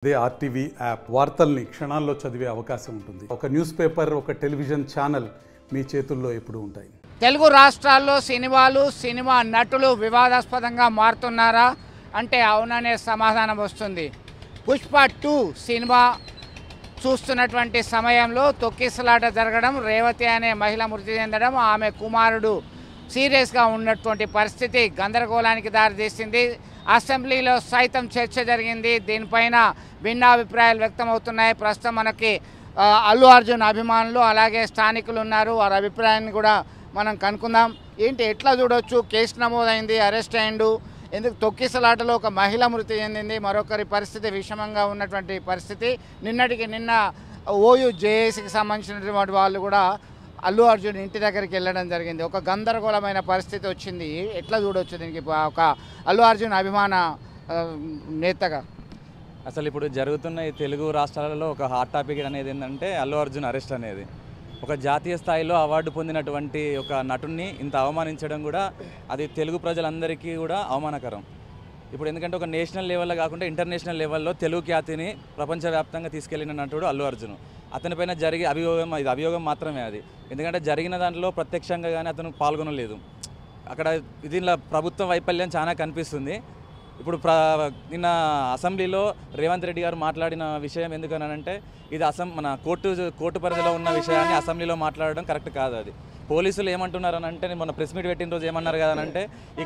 అదే RTV app వార్తల్ని క్షణాల్లో చదివే అవకాశం ఉంటుంది. ఒక న్యూస్ పేపర్, ఒక టెలివిజన్ ఛానల్ మీ చేతుల్లో ఎప్పుడూ ఉంటాయి. తెలుగు రాష్ట్రాల్లో సినిమా నటులు వివాదాస్పదంగా మారుతున్నారా అంటే అవుననే సమాధానం వస్తుంది. పుష్ప 2 సినిమా చూస్తున్నటువంటి సమయంలో తొక్కిసలాట జరగడం, రేవతి అనే మహిళ మృతి చెందడం, ఆమె కుమారుడు సీరియస్గా ఉన్నటువంటి పరిస్థితి గందరగోళానికి దారితీసింది. అసెంబ్లీలో సైతం చర్చ జరిగింది. దీనిపైన భిన్నాభిప్రాయాలు వ్యక్తమవుతున్నాయి. ప్రస్తుతం మనకి అల్లు అర్జున్ అభిమానులు అలాగే స్థానికులు ఉన్నారు. వారి అభిప్రాయాన్ని కూడా మనం కనుక్కుందాం. ఏంటి, ఎట్లా చూడొచ్చు? కేసు నమోదైంది, అరెస్ట్ అయ్యిండు. ఎందుకు తొక్కిసలాటలో ఒక మహిళ మృతి చెందింది, మరొకరి పరిస్థితి విషమంగా ఉన్నటువంటి పరిస్థితి. నిన్న ఓయూ జేఏసీకి సంబంధించినటువంటి వాళ్ళు కూడా అల్లు అర్జున్ ఇంటి దగ్గరికి వెళ్ళడం జరిగింది. ఒక గందరగోళమైన పరిస్థితి వచ్చింది. ఎట్లా చూడవచ్చు దీనికి ఒక అల్లు అర్జున్ అభిమాన నేతగా? అసలు ఇప్పుడు జరుగుతున్న ఈ తెలుగు రాష్ట్రాలలో ఒక హాట్ టాపిక్ అనేది ఏంటంటే అల్లు అర్జున్ అరెస్ట్ అనేది. ఒక జాతీయ స్థాయిలో అవార్డు పొందినటువంటి ఒక నటుడిని ఇంత అవమానించడం కూడా అది తెలుగు ప్రజలందరికీ కూడా అవమానకరం. ఇప్పుడు ఎందుకంటే ఒక నేషనల్ లెవెల్లో కాకుండా ఇంటర్నేషనల్ లెవెల్లో తెలుగు ఖ్యాతిని ప్రపంచవ్యాప్తంగా తీసుకెళ్లిన నటుడు అల్లు అర్జున్. అతనిపైన జరిగే అభియోగం మాత్రమే అది. ఎందుకంటే జరిగిన దాంట్లో ప్రత్యక్షంగా కానీ అతను పాల్గొనలేదు. అక్కడ దీనిలో ప్రభుత్వ వైఫల్యం చాలా కనిపిస్తుంది. ఇప్పుడు నిన్న అసెంబ్లీలో రేవంత్ రెడ్డి గారు మాట్లాడిన విషయం ఎందుకనంటే ఇది మన కోర్టు పరిధిలో ఉన్న విషయాన్ని అసెంబ్లీలో మాట్లాడడం కరెక్ట్ కాదు. అది పోలీసులు ఏమంటున్నారనంటే, మొన్న ప్రెస్ మీట్ పెట్టిన రోజు ఏమన్నారు కదనంటే, ఈ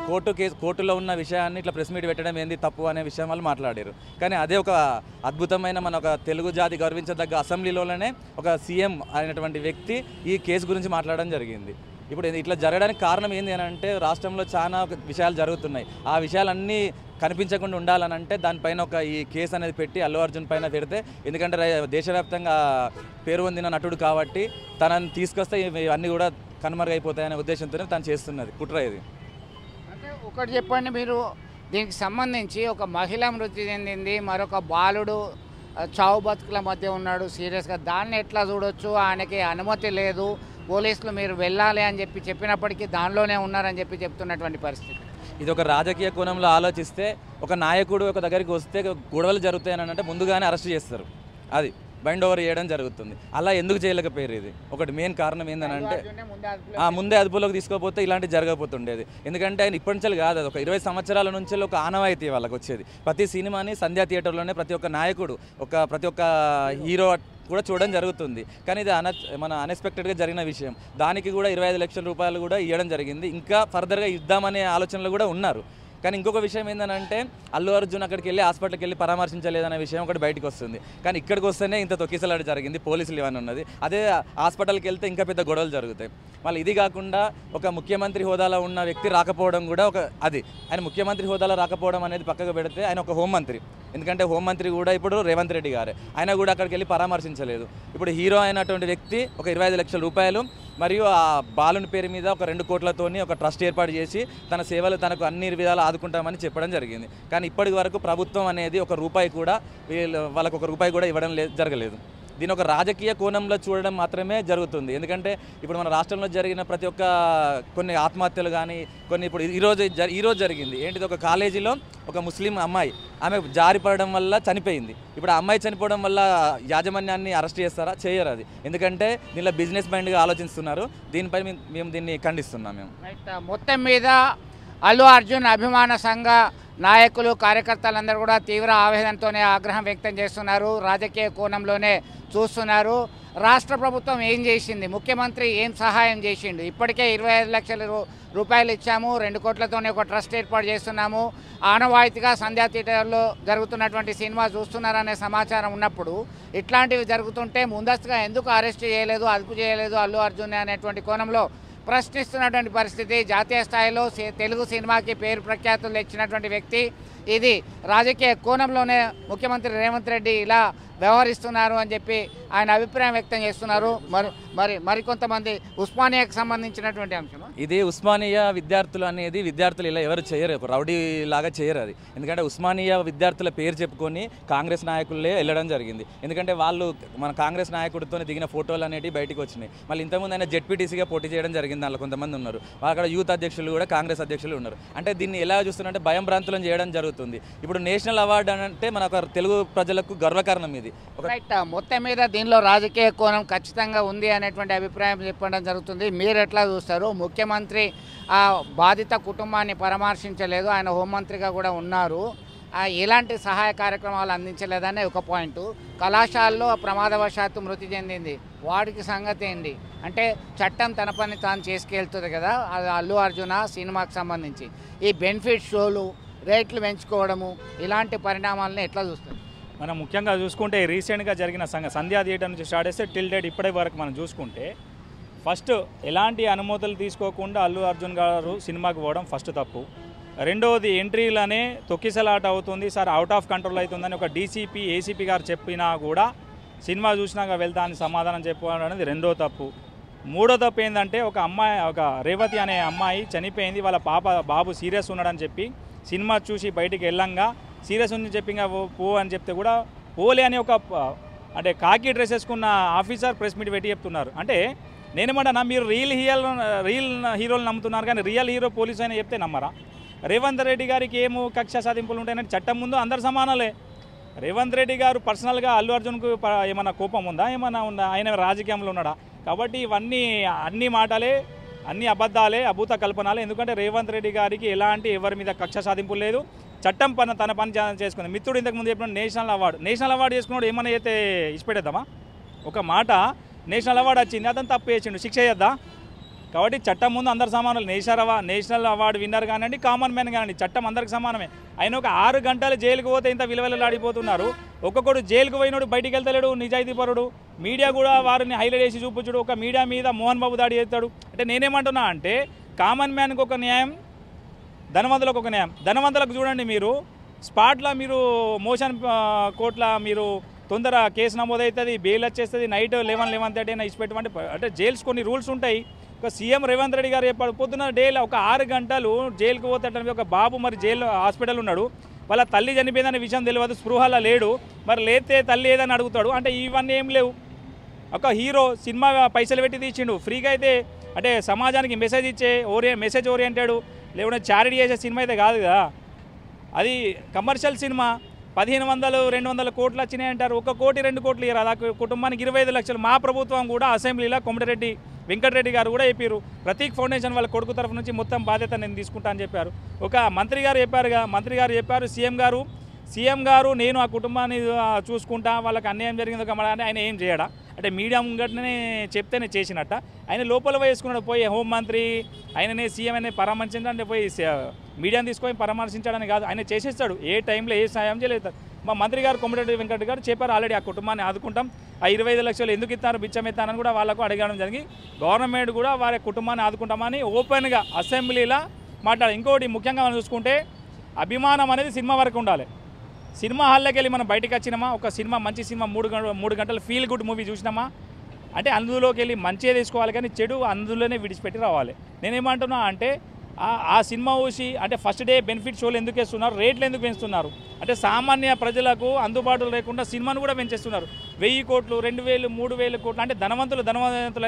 కోర్టులో ఉన్న విషయాన్ని ఇట్లా ప్రెస్ మీట్ పెట్టడం ఏంది తప్పు అనే విషయం వాళ్ళు మాట్లాడారు. కానీ అదే ఒక అద్భుతమైన మన ఒక తెలుగు జాతి గౌరవించదగ్గ అసెంబ్లీలోనే ఒక సీఎం అయినటువంటి వ్యక్తి ఈ కేసు గురించి మాట్లాడడం జరిగింది. ఇప్పుడు ఇట్లా జరగడానికి కారణం ఏంది అని అంటే, రాష్ట్రంలో చాలా విషయాలు జరుగుతున్నాయి. ఆ విషయాలన్నీ కనిపించకుండా ఉండాలనంటే దానిపైన ఈ కేసు అనేది పెట్టి అల్లు అర్జున్ పైన పెడితే, ఎందుకంటే దేశవ్యాప్తంగా పేరు పొందిన నటుడు కాబట్టి తనని తీసుకొస్తే ఇవన్నీ కూడా కనుమరుగైపోతాయనే ఉద్దేశంతోనే తను చేస్తున్నది కుట్ర ఇది. అంటే ఒకటి చెప్పండి, మీరు దీనికి సంబంధించి ఒక మహిళ మృతి చెందింది, మరొక బాలుడు చావు బతుకుల మధ్య ఉన్నాడు సీరియస్గా, దాన్ని ఎట్లా చూడొచ్చు? ఆయనకి అనుమతి లేదు, పోలీసులు మీరు వెళ్ళాలి అని చెప్పినప్పటికీ దానిలోనే ఉన్నారని చెప్తున్నటువంటి పరిస్థితి. ఇది ఒక రాజకీయ కోణంలో ఆలోచిస్తే, ఒక నాయకుడు ఒక దగ్గరికి వస్తే గొడవలు జరుగుతాయని అంటే ముందుగానే అరెస్ట్ చేస్తారు, అది బైండ్ ఓవర్ చేయడం జరుగుతుంది. అలా ఎందుకు చేయలేకపోయారు? ఇది ఒకటి మెయిన్ కారణం ఏంటంటే, ముందే అదుపులోకి తీసుకోకపోతే ఇలాంటి జరగకపోతుండేది. ఎందుకంటే ఆయన ఇప్పటి నుంచి కాదు, అది ఒక 20 సంవత్సరాల నుంచి ఒక ఆనవాయితీ వాళ్ళకి వచ్చేది. ప్రతి సినిమాని సంధ్యా థియేటర్లోనే ప్రతి ఒక్క నాయకుడు ప్రతి ఒక్క హీరో కూడా చూడడం జరుగుతుంది. కానీ ఇది మన అన్ఎక్స్పెక్టెడ్గా జరిగిన విషయం. దానికి కూడా 25 లక్షల రూపాయలు కూడా ఇవ్వడం జరిగింది. ఇంకా ఫర్దర్గా ఇద్దామనే ఆలోచనలు కూడా ఉన్నారు. కానీ ఇంకొక విషయం ఏంటంటే, అల్లు అర్జున్ అక్కడికి వెళ్ళి హాస్పిటల్కి వెళ్ళి పరామర్శించలేదనే విషయం ఒకటి బయటకు వస్తుంది. కానీ ఇక్కడికి వస్తేనే ఇంత తొక్కిసలాట జరిగింది, పోలీసులు ఇవన్నీ ఉన్నది. అదే హాస్పిటల్కి వెళ్తే ఇంకా పెద్ద గొడవలు జరుగుతాయి. మళ్ళీ ఇది కాకుండా ఒక ముఖ్యమంత్రి హోదాలో ఉన్న వ్యక్తి రాకపోవడం కూడా ఆయన ముఖ్యమంత్రి హోదాలో రాకపోవడం అనేది పక్కకు పెడితే, ఆయన ఒక హోంమంత్రి. ఎందుకంటే హోంమంత్రి కూడా ఇప్పుడు రేవంత్ రెడ్డి గారే, ఆయన కూడా అక్కడికి వెళ్ళి పరామర్శించలేదు. ఇప్పుడు హీరో అయినటువంటి వ్యక్తి ఒక 25 లక్షల రూపాయలు మరియు ఆ బాలుని పేరు మీద ఒక 2 కోట్లతోని ఒక ట్రస్ట్ ఏర్పాటు చేసి తన సేవలు తనకు అన్ని విధాలు ఆదుకుంటామని చెప్పడం జరిగింది. కానీ ఇప్పటి వరకు ప్రభుత్వం అనేది ఒక రూపాయి కూడా వాళ్ళకు ఒక రూపాయి కూడా ఇవ్వడం జరగలేదు. దీని ఒక రాజకీయ కోణంలో చూడడం మాత్రమే జరుగుతుంది. ఎందుకంటే ఇప్పుడు మన రాష్ట్రంలో జరిగిన ప్రతి ఒక్క కొన్ని ఆత్మహత్యలు కానీ ఇప్పుడు ఈరోజు జరిగింది ఏంటిది, ఒక కాలేజీలో ఒక ముస్లిం అమ్మాయి ఆమె జారిపడడం వల్ల చనిపోయింది. ఇప్పుడు ఆ అమ్మాయి చనిపోవడం వల్ల యాజమాన్యాన్ని అరెస్ట్ చేస్తారా? చేయరు. అది ఎందుకంటే దీనిలో బిజినెస్ మైండ్గా ఆలోచిస్తున్నారు. దీనిపై మేము దీన్ని ఖండిస్తున్నాం. మొత్తం మీద అల్లు అర్జున్ అభిమాన సంఘ నాయకులు కార్యకర్తలందరూ కూడా తీవ్ర ఆవేదనతోనే ఆగ్రహం వ్యక్తం చేస్తున్నారు. రాజకీయ కోణంలోనే చూస్తున్నారు. రాష్ట్ర ప్రభుత్వం ఏం చేసింది, ముఖ్యమంత్రి ఏం సహాయం చేసిండు? ఇప్పటికే 25 లక్షల రూపాయలు ఇచ్చాము, 2 కోట్లతోనే ఒక ట్రస్ట్ ఏర్పాటు చేస్తున్నాము, ఆనవాయితీగా సంధ్యా థియేటర్లో జరుగుతున్నటువంటి సినిమా చూస్తున్నారనే సమాచారం ఉన్నప్పుడు ఇట్లాంటివి జరుగుతుంటే ముందస్తుగా ఎందుకు అరెస్ట్ చేయలేదు, అదుపు చేయలేదు అల్లు అర్జున్ అనేటువంటి కోణంలో ప్రశ్నిస్తున్నటువంటి పరిస్థితి. జాతీయ స్థాయిలో తెలుగు సినిమాకి పేరు ప్రఖ్యాతులు తెచ్చినటువంటి వ్యక్తి, ఇది రాజకీయ కోణంలోనే ముఖ్యమంత్రి రేవంత్ రెడ్డి ఇలా వ్యవహరిస్తున్నారు అని ఆయన అభిప్రాయం వ్యక్తం చేస్తున్నారు. మరికొంతమంది ఉస్మానియాకు సంబంధించినటువంటి అంశం ఇది ఉస్మానియా విద్యార్థులు అనేది విద్యార్థులు ఇలా ఎవరు చేయరు, ఒక రౌడీ లాగా చేయరు అది. ఎందుకంటే ఉస్మానియా విద్యార్థుల పేరు చెప్పుకొని కాంగ్రెస్ నాయకులే వెళ్ళడం జరిగింది. ఎందుకంటే వాళ్ళు మన కాంగ్రెస్ నాయకుడితో దిగిన ఫోటోలు అనేవి బయటకు వచ్చినాయి. మళ్ళీ ఇంతకుముందు ఆయన జెడ్పీటీసీగా పోటీ చేయడం జరిగింది. అందులో కొంతమంది ఉన్నారు, అక్కడ యూత్ అధ్యక్షులు కూడా కాంగ్రెస్ అధ్యక్షులు ఉన్నారు. అంటే దీన్ని ఎలా చూస్తున్నారంటే భయం భ్రాంతులను చేయడం జరుగుతుంది. ఇప్పుడు నేషనల్ అవార్డు అంటే మన తెలుగు ప్రజలకు గర్వకారణం ఇది. రైట్, మొత్తం మీద దీనిలో రాజకీయ కోణం ఖచ్చితంగా ఉంది అనేటువంటి అభిప్రాయం చెప్పడం జరుగుతుంది. మీరు ఎట్లా చూస్తారు? ముఖ్యమంత్రి ఆ బాధిత కుటుంబాన్ని పరామర్శించలేదు, ఆయన హోంమంత్రిగా కూడా ఉన్నారు, ఎలాంటి సహాయ కార్యక్రమాలు అందించలేదనే ఒక పాయింట్. కళాశాలలో ప్రమాదవశాత్తు మృతి చెందింది, వాడికి సంగతి ఏంటి అంటే చట్టం తన పని తాను చేసుకెళ్తుంది కదా. అది అల్లు అర్జున సినిమాకి సంబంధించి ఈ బెనిఫిట్ షోలు, రేట్లు పెంచుకోవడము, ఇలాంటి పరిణామాలను ఎట్లా చూస్తారు? మనం ముఖ్యంగా చూసుకుంటే రీసెంట్గా జరిగిన సంధ్యా థియేటర్ నుంచి స్టార్ట్ చేస్తే టిల్ డేట్ ఇప్పటి వరకు మనం చూసుకుంటే ఫస్ట్ ఎలాంటి అనుమతులు తీసుకోకుండా అల్లు అర్జున్ గారు సినిమాకి పోవడం ఫస్ట్ తప్పు. రెండవది ఎంట్రీలోనే తొక్కిసలాట అవుతుంది సార్, అవుట్ ఆఫ్ కంట్రోల్ అవుతుందని ఒక డీసీపీ ఏసీపీ గారు చెప్పినా కూడా సినిమా చూసినాక వెళ్తానని సమాధానం చెప్పుకోవడం అనేది రెండో తప్పు. మూడో తప్పు ఏంటంటే ఒక అమ్మాయి, ఒక రేవతి అనే అమ్మాయి చనిపోయింది, వాళ్ళ బాబు సీరియస్ ఉన్నాడని చెప్పి సినిమా చూసి బయటికి వెళ్ళంగా సీరియస్ ఉంది చెప్పి ఇంకా పో అని చెప్తే కూడా పోలే అని ఒక అంటే కాకి డ్రెస్ వేసుకున్న ఆఫీసర్ ప్రెస్ మీట్ పెట్టి చెప్తున్నారు. అంటే నేనేమంటా, మీరు రియల్ హీరోలు నమ్ముతున్నారు కానీ రియల్ హీరో పోలీసు అయినా చెప్తే నమ్మరా? రేవంత్ రెడ్డి గారికి ఏమో కక్ష సాధింపులు ఉంటాయని చట్టం ముందు అందరు సమానాలే. రేవంత్ రెడ్డి గారు పర్సనల్గా అల్లు అర్జున్కు ఏమైనా కోపం ఉందా, ఏమైనా ఉందా? ఆయన రాజకీయంలో ఉన్నాడా? కాబట్టి ఇవన్నీ అన్ని మాటలే, అన్ని అబద్ధాలే, అభూత కల్పనాలే. ఎందుకంటే రేవంత్ రెడ్డి గారికి ఎలాంటి ఎవరి మీద కక్ష సాధింపులు లేదు, చట్టం తన పని చేసుకుంది. మిత్రుడు ఇంతకుముందు చెప్పిన నేషనల్ అవార్డు చేసుకున్నాడు, ఏమన్నా అయితే ఇష్టపెట్టేద్దామా? ఒక మాట నేషనల్ అవార్డు వచ్చింది, అతను తప్పు చేసిండు, శిక్ష చేద్దా? కాబట్టి చట్టం ముందు అందరు సమానులు. నేషనల్ అవార్డు విన్నర్ కానివ్వండి, కామన్ మ్యాన్ కానివ్వండి, చట్టం అందరికి సమానమే. ఆయన ఒక 6 గంటలు జైలుకు పోతే ఇంత విలువలాడిపోతున్నారు. ఒక్కొక్కడు జైలుకు పోయినోడు బయటికి వెళ్తలేడు, నిజాయితీపరుడు. మీడియా కూడా వారిని హైలైట్ చేసి చూపించుడు. ఒక మీడియా మీద మోహన్ బాబు దాడి చేస్తాడు. అంటే నేనేమంటున్నా అంటే కామన్ మ్యాన్కి ఒక న్యాయం, ధనవంతులకు ఒక న్యాయం. ధనవంతులకు చూడండి, మీరు స్పాట్లో మీరు మోషన్ కోర్టులో మీరు తొందర కేసు నమోదవుతుంది, బెయిల్ వచ్చేస్తుంది, నైట్ 11-11:30 అయినా ఇచ్చిపెట్టమంటే అంటే జైల్స్ కొన్ని రూల్స్ ఉంటాయి. ఒక సీఎం రేవంత్ రెడ్డి గారు చెప్పాడు, పొద్దున్న డైలీ ఒక 6 గంటలు జైలుకు పోతాడని. ఒక బాబు మరి జైలు హాస్పిటల్ ఉన్నాడు, వాళ్ళ తల్లి చనిపోయిందనే విషయం తెలియదు, స్పృహలా లేడు, మరి లేతే తల్లి ఏదని అడుగుతాడు. అంటే ఇవన్నీ ఏం లేవు. ఒక హీరో సినిమా పైసలు పెట్టి తీసిండు ఫ్రీగా, అయితే అంటే సమాజానికి మెసేజ్ ఇచ్చే మెసేజ్ ఓరియంటెడ్ లేకుంటే చారిటీ చేసే సినిమా అయితే కాదు కదా. అది కమర్షియల్ సినిమా. 1500-200 కోట్లు వచ్చినాయి అంటారు, 1 కోటి 2 కోట్లు ఇయ్యరు. అలా కుటుంబానికి 25 లక్షలు. మా ప్రభుత్వం కూడా అసెంబ్లీలో కోమటిరెడ్డి వెంకటరెడ్డి గారు కూడా చెప్పారు, ప్రతీక్ ఫౌండేషన్ వాళ్ళ కొడుకు తరఫు నుంచి మొత్తం బాధ్యత నేను తీసుకుంటా అని చెప్పారు. ఒక మంత్రి గారు చెప్పారు, సీఎం గారు నేను ఆ కుటుంబాన్ని చూసుకుంటా, వాళ్ళకి అన్యాయం జరిగింది ఒక అంటే ఆయన ఏం చేయడా? అంటే మీడియా ముంగటనే చెప్తేనే చేసినట్ట. ఆయన లోపల వేసుకున్నాడు, పోయి హోంమంత్రి ఆయననే సీఎం అనే పరామర్శించాలంటే పోయి మీడియాని తీసుకొని పరామర్శించడానికి కాదు, ఆయన చేసేస్తాడు. ఏ టైంలో ఏ సాయం చేయలేదు. మా మంత్రి గారు కోమటిరెడ్డి వెంకటరెడ్డి గారు చెప్పారు, ఆల్రెడీ ఆ కుటుంబాన్ని ఆదుకుంటాం, ఆ 25 లక్షలు ఎందుకు ఇస్తారు, బిచ్చం ఇస్తానని కూడా వాళ్ళకు అడగడం జరిగింది. గవర్నమెంట్ కూడా వారి కుటుంబాన్ని ఆదుకుంటామని ఓపెన్గా అసెంబ్లీలో మాట్లాడారు. ఇంకోటి ముఖ్యంగా మనం చూసుకుంటే అభిమానం అనేది సినిమా వరకు ఉండాలి. సినిమా హాల్లోకి వెళ్ళి మనం బయటకు వచ్చినామా, ఒక సినిమా మంచి సినిమా 3 గంటల ఫీల్ గుడ్ మూవీ చూసినామా అంటే అందులోకి వెళ్ళి మంచిగా తీసుకోవాలి, కానీ చెడు అందులోనే విడిచిపెట్టి రావాలి. నేనేమంటున్నా అంటే ఆ సినిమా చూసి అంటే ఫస్ట్ డే బెనిఫిట్ షోలు ఎందుకు వేస్తున్నారు, రేట్లు ఎందుకు పెంచుతున్నారు అంటే సామాన్య ప్రజలకు అందుబాటులో లేకుండా సినిమాను కూడా పెంచేస్తున్నారు. 1000 కోట్లు 2000 3000 కోట్లు అంటే ధనవంతులు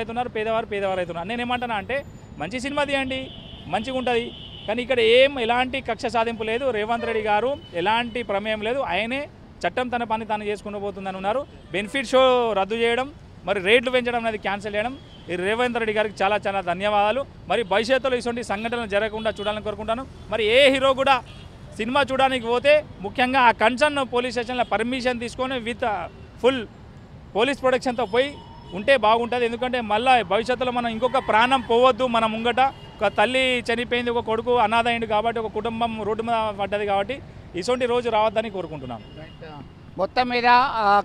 అవుతున్నారు, పేదవారు అవుతున్నారు. నేనేమంటున్నా అంటే మంచి సినిమా తీయండి, మంచిగా ఉంటుంది, కానీ ఇక్కడ ఎలాంటి కక్ష సాధింపు లేదు. రేవంత్ రెడ్డి గారు ఎలాంటి ప్రమేయం లేదు, ఆయనే చట్టం తన పని తాను చేసుకుని పోతుందని ఉన్నారు. బెనిఫిట్ షో రద్దు చేయడం, మరి రేట్లు పెంచడం అనేది క్యాన్సిల్ చేయడం, ఈ రేవంత్ రెడ్డి గారికి చాలా చాలా ధన్యవాదాలు. మరి భవిష్యత్తులో ఇటువంటి సంఘటనలు జరగకుండా చూడాలని కోరుకుంటాను. మరి ఏ హీరో కూడా సినిమా చూడడానికి పోతే ముఖ్యంగా ఆ కన్సర్న్ పోలీస్ స్టేషన్లో పర్మిషన్ తీసుకొని విత్ ఫుల్ పోలీస్ ప్రొటెక్షన్తో పోయి ఉంటే బాగుంటుంది. ఎందుకంటే మళ్ళీ భవిష్యత్తులో మనం ఇంకొక ప్రాణం పోవద్దు. మన ముంగట ఒక తల్లి చనిపోయింది, ఒక కొడుకు అనాథ అయింది కాబట్టి, ఒక కుటుంబం రోడ్డు మీద పడ్డది కాబట్టి ఇటువంటి రోజు రావద్దని కోరుకుంటున్నాను. మొత్తం మీద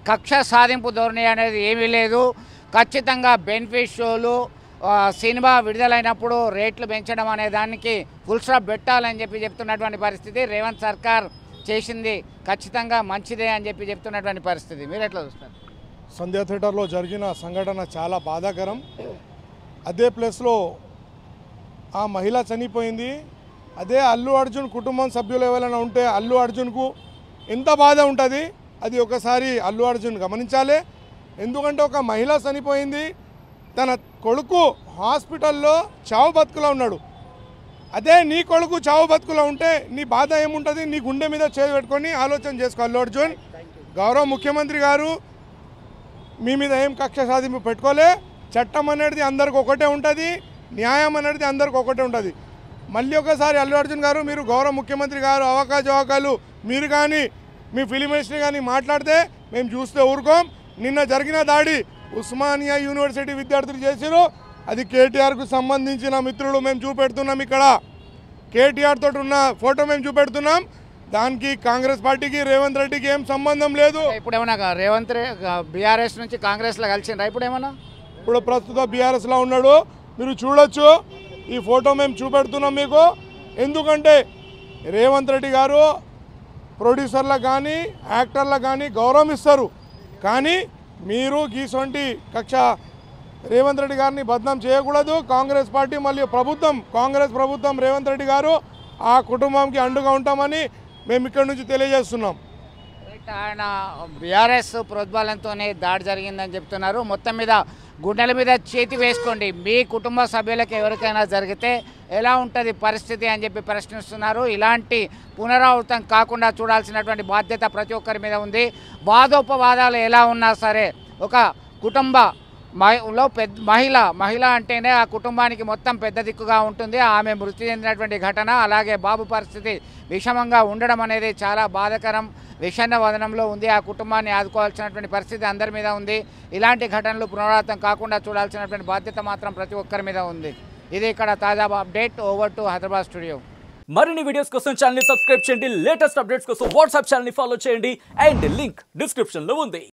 కక్ష సాధింపు ధోరణి అనేది ఏమీ లేదు. ఖచ్చితంగా బెనిఫిట్ షోలు సినిమా విడుదలైనప్పుడు రేట్లు పెంచడం అనే దానికి ఫుల్ స్టాప్ పెట్టాలని చెప్తున్నటువంటి పరిస్థితి. రేవంత్ సర్కార్ చేసింది ఖచ్చితంగా మంచిదే అని చెప్తున్నటువంటి పరిస్థితి. మీరు ఎట్లా చూస్తారు? సంధ్యా థియేటర్లో జరిగిన సంఘటన చాలా బాధాకరం. అదే ప్లేస్లో ఆ మహిళ చనిపోయింది. అదే అల్లు అర్జున్ కుటుంబం సభ్యులు ఎవరైనా ఉంటే అల్లు అర్జున్కు ఎంత బాధ ఉంటుంది అది ఒకసారి అల్లు అర్జున్ గమనించాలి. ఎందుకంటే ఒక మహిళ చనిపోయింది, తన కొడుకు హాస్పిటల్లో చావు బతుకులో ఉన్నాడు. అదే నీ కొడుకు చావు బతుకులో ఉంటే నీ బాధ ఏముంటుంది? నీ గుండె మీద చేయి పెట్టుకొని ఆలోచన చేసుకో అల్లు అర్జున్. గౌరవ ముఖ్యమంత్రి గారు మీ మీద ఏం కక్ష సాధింపు పెట్టుకోలే. చట్టం అనేది అందరికి ఒకటే ఉంటుంది, న్యాయం అనేది అందరికి ఒకటే ఉంటుంది. మళ్ళీ ఒకసారి అల్లు అర్జున్ గారు మీరు గౌరవ ముఖ్యమంత్రి గారు అవకాశాలు మీరు కానీ మీ ఫిలిం మినిస్ట్రీ కానీ మాట్లాడితే మేము చూస్తే ఊరుకోం. నిన్న జరిగిన దాడి ఉస్మానియా యూనివర్సిటీ విద్యార్థులు చేసిరు. అది కేటీఆర్కు సంబంధించిన మిత్రులు మేము చూపెడుతున్నాం. ఇక్కడ కేటీఆర్ తోటి ఉన్న ఫోటో మేము చూపెడుతున్నాం. దానికి కాంగ్రెస్ పార్టీకి రేవంత్ రెడ్డికి ఏం సంబంధం లేదు. ఇప్పుడు ఏమన్నా రేవంత్ బీఆర్ఎస్ నుంచి కాంగ్రెస్లో కలిసిండ్రా? ఇప్పుడు ఏమన్నా ఇప్పుడు ప్రస్తుతం బీఆర్ఎస్లో ఉన్నాడు, మీరు చూడొచ్చు. ఈ ఫోటో మేము చూపెడుతున్నాం మీకు. ఎందుకంటే రేవంత్ రెడ్డి గారు ప్రొడ్యూసర్లకు కానీ యాక్టర్లకు కానీ గౌరవం ఇస్తారు. కానీ మీరు గీసొంటి కక్ష రేవంత్ రెడ్డి గారిని బద్నాం చేయకూడదు. కాంగ్రెస్ పార్టీ మళ్ళీ కాంగ్రెస్ ప్రభుత్వం రేవంత్ రెడ్డి గారు ఆ కుటుంబంకి అండగా ఉంటామని మేము ఇక్కడ నుంచి తెలియజేస్తున్నాం. ఆయన బీఆర్ఎస్ ప్రోద్బలంతోనే దాడి జరిగిందని చెప్తున్నారు. మొత్తం మీద గుండెల మీద చేతి వేసుకోండి, మీ కుటుంబ సభ్యులకు ఎవరికైనా జరిగితే ఎలా ఉంటుంది పరిస్థితి అని చెప్పి ప్రశ్నిస్తున్నారు. ఇలాంటి పునరావృతం కాకుండా చూడాల్సినటువంటి బాధ్యత ప్రతి ఒక్కరి మీద ఉంది. వాదోపవాదాలు ఎలా ఉన్నా సరే ఒక కుటుంబ మహిళ అంటేనే ఆ కుటుంబానికి మొత్తం పెద్ద దిక్కుగా ఉంటుంది. ఆమె మృతి చెందినటువంటి ఘటన, అలాగే బాబు పరిస్థితి విషమంగా ఉండడం అనేది చాలా బాధాకరం, విషన్న వదనంలో ఉంది. ఆ కుటుంబాన్ని ఆదుకోవాల్సినటువంటి పరిస్థితి అందరి మీద ఉంది. ఇలాంటి ఘటనలు పునరావృతం కాకుండా చూడాల్సినటువంటి బాధ్యత మాత్రం ప్రతి ఒక్కరి మీద ఉంది. ఇది ఇక్కడ తాజా update. Over to Hyderabad studio. మరిన్ని వీడియోస్ కోసం ఛానల్ ని సబ్స్క్రైబ్ చేయండి, లేటెస్ట్ అప్డేట్స్ కోసం వాట్సాప్ ఛానల్ ని ఫాలో చేయండి అండ్ లింక్ డిస్క్రిప్షన్ లో ఉంది.